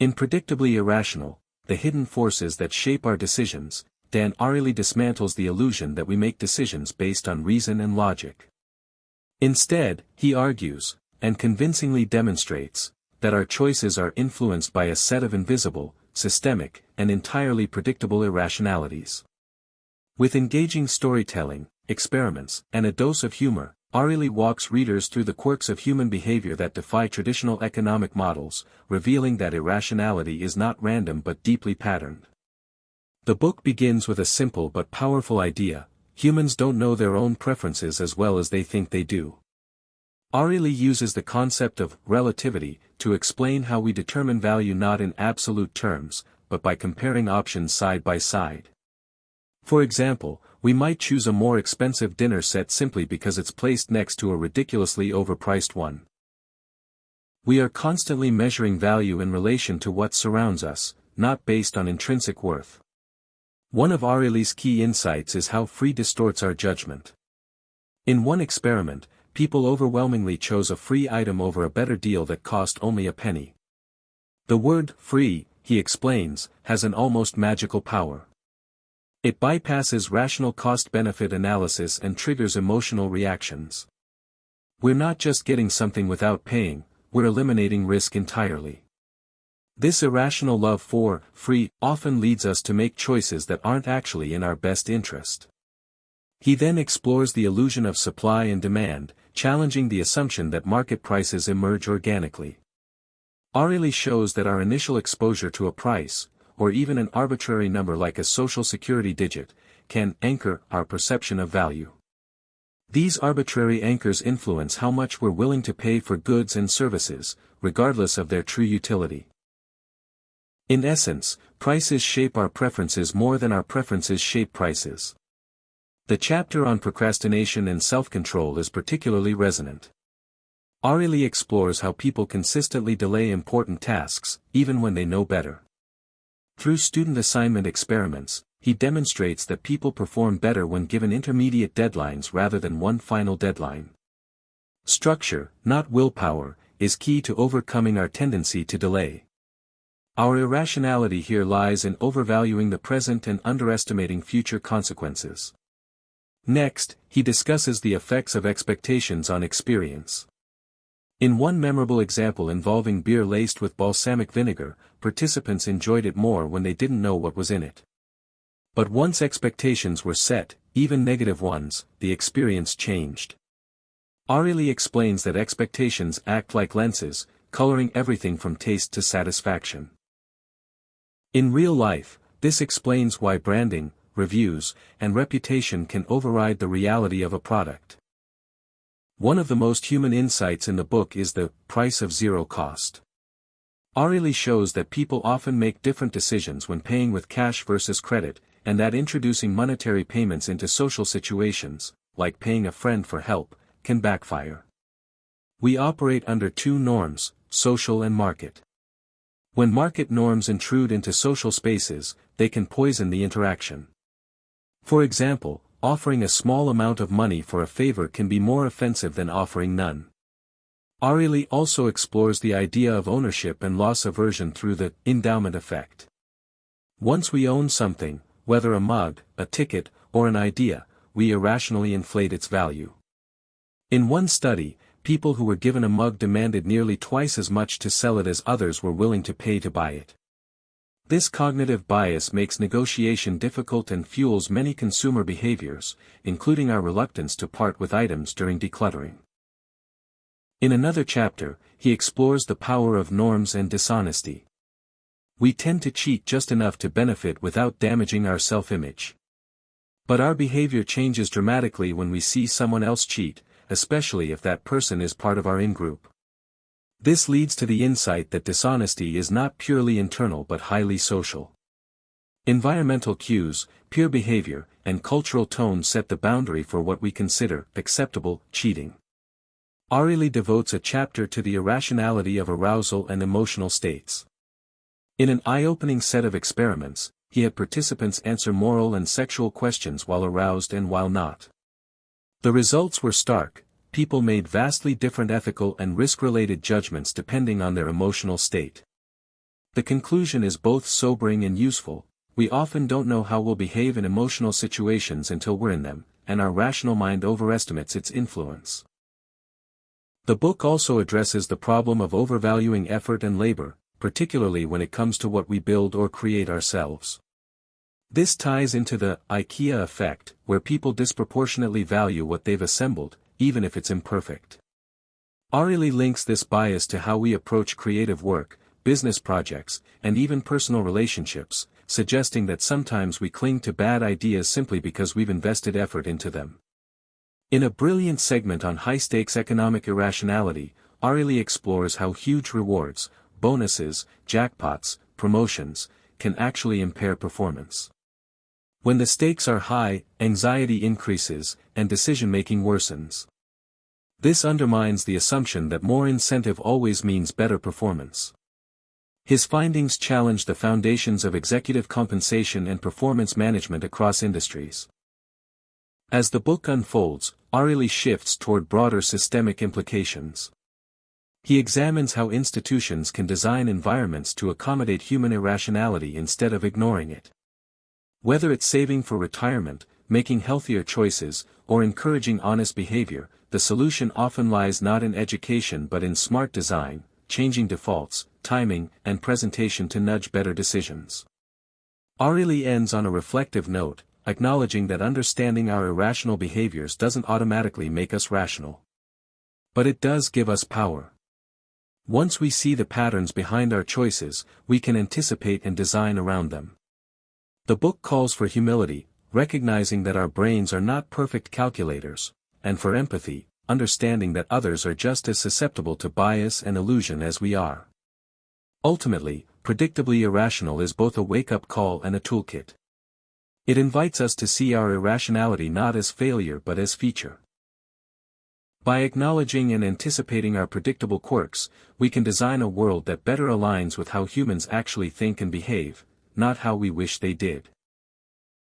In Predictably Irrational, The Hidden Forces That Shape Our Decisions, Ariely dismantles the illusion that we make decisions based on reason and logic. Instead, he argues, and convincingly demonstrates, that our choices are influenced by a set of invisible, systemic, and entirely predictable irrationalities. With engaging storytelling, experiments, and a dose of humor, Ariely walks readers through the quirks of human behavior that defy traditional economic models, revealing that irrationality is not random but deeply patterned. The book begins with a simple but powerful idea: humans don't know their own preferences as well as they think they do. Ariely uses the concept of relativity to explain how we determine value not in absolute terms, but by comparing options side by side. For example, we might choose a more expensive dinner set simply because it's placed next to a ridiculously overpriced one. We are constantly measuring value in relation to what surrounds us, not based on intrinsic worth. One of Ariely's key insights is how free distorts our judgment. In one experiment, people overwhelmingly chose a free item over a better deal that cost only a penny. The word free, he explains, has an almost magical power. It bypasses rational cost-benefit analysis and triggers emotional reactions. We're not just getting something without paying, we're eliminating risk entirely. This irrational love for free often leads us to make choices that aren't actually in our best interest. He then explores the illusion of supply and demand, challenging the assumption that market prices emerge organically. Ariely shows that our initial exposure to a price, or even an arbitrary number like a social security digit, can anchor our perception of value. These arbitrary anchors influence how much we're willing to pay for goods and services, regardless of their true utility. In essence, prices shape our preferences more than our preferences shape prices. The chapter on procrastination and self-control is particularly resonant. Ariely explores how people consistently delay important tasks, even when they know better. Through student assignment experiments, he demonstrates that people perform better when given intermediate deadlines rather than one final deadline. Structure, not willpower, is key to overcoming our tendency to delay. Our irrationality here lies in overvaluing the present and underestimating future consequences. Next, he discusses the effects of expectations on experience. In one memorable example involving beer laced with balsamic vinegar, participants enjoyed it more when they didn't know what was in it. But once expectations were set, even negative ones, the experience changed. Ariely explains that expectations act like lenses, coloring everything from taste to satisfaction. In real life, this explains why branding, reviews, and reputation can override the reality of a product. One of the most human insights in the book is the price of zero cost. Ariely shows that people often make different decisions when paying with cash versus credit, and that introducing monetary payments into social situations, like paying a friend for help, can backfire. We operate under two norms, social and market. When market norms intrude into social spaces, they can poison the interaction. For example, offering a small amount of money for a favor can be more offensive than offering none. Ariely also explores the idea of ownership and loss aversion through the endowment effect. Once we own something, whether a mug, a ticket, or an idea, we irrationally inflate its value. In one study, people who were given a mug demanded nearly twice as much to sell it as others were willing to pay to buy it. This cognitive bias makes negotiation difficult and fuels many consumer behaviors, including our reluctance to part with items during decluttering. In another chapter, he explores the power of norms and dishonesty. We tend to cheat just enough to benefit without damaging our self-image. But our behavior changes dramatically when we see someone else cheat, especially if that person is part of our in-group. This leads to the insight that dishonesty is not purely internal but highly social. Environmental cues, peer behavior, and cultural tone set the boundary for what we consider acceptable cheating. Ariely devotes a chapter to the irrationality of arousal and emotional states. In an eye-opening set of experiments, he had participants answer moral and sexual questions while aroused and while not. The results were stark. People made vastly different ethical and risk-related judgments depending on their emotional state. The conclusion is both sobering and useful. We often don't know how we'll behave in emotional situations until we're in them, and our rational mind overestimates its influence. The book also addresses the problem of overvaluing effort and labor, particularly when it comes to what we build or create ourselves. This ties into the IKEA effect, where people disproportionately value what they've assembled, even if it's imperfect. Ariely links this bias to how we approach creative work, business projects, and even personal relationships, suggesting that sometimes we cling to bad ideas simply because we've invested effort into them. In a brilliant segment on high-stakes economic irrationality, Ariely explores how huge rewards, bonuses, jackpots, promotions, can actually impair performance. When the stakes are high, anxiety increases, and decision-making worsens. This undermines the assumption that more incentive always means better performance. His findings challenge the foundations of executive compensation and performance management across industries. As the book unfolds, Ariely shifts toward broader systemic implications. He examines how institutions can design environments to accommodate human irrationality instead of ignoring it. Whether it's saving for retirement, making healthier choices, or encouraging honest behavior, the solution often lies not in education but in smart design, changing defaults, timing, and presentation to nudge better decisions. Ariely ends on a reflective note, acknowledging that understanding our irrational behaviors doesn't automatically make us rational. But it does give us power. Once we see the patterns behind our choices, we can anticipate and design around them. The book calls for humility, recognizing that our brains are not perfect calculators, and for empathy, understanding that others are just as susceptible to bias and illusion as we are. Ultimately, Predictably Irrational is both a wake-up call and a toolkit. It invites us to see our irrationality not as failure but as feature. By acknowledging and anticipating our predictable quirks, we can design a world that better aligns with how humans actually think and behave, not how we wish they did.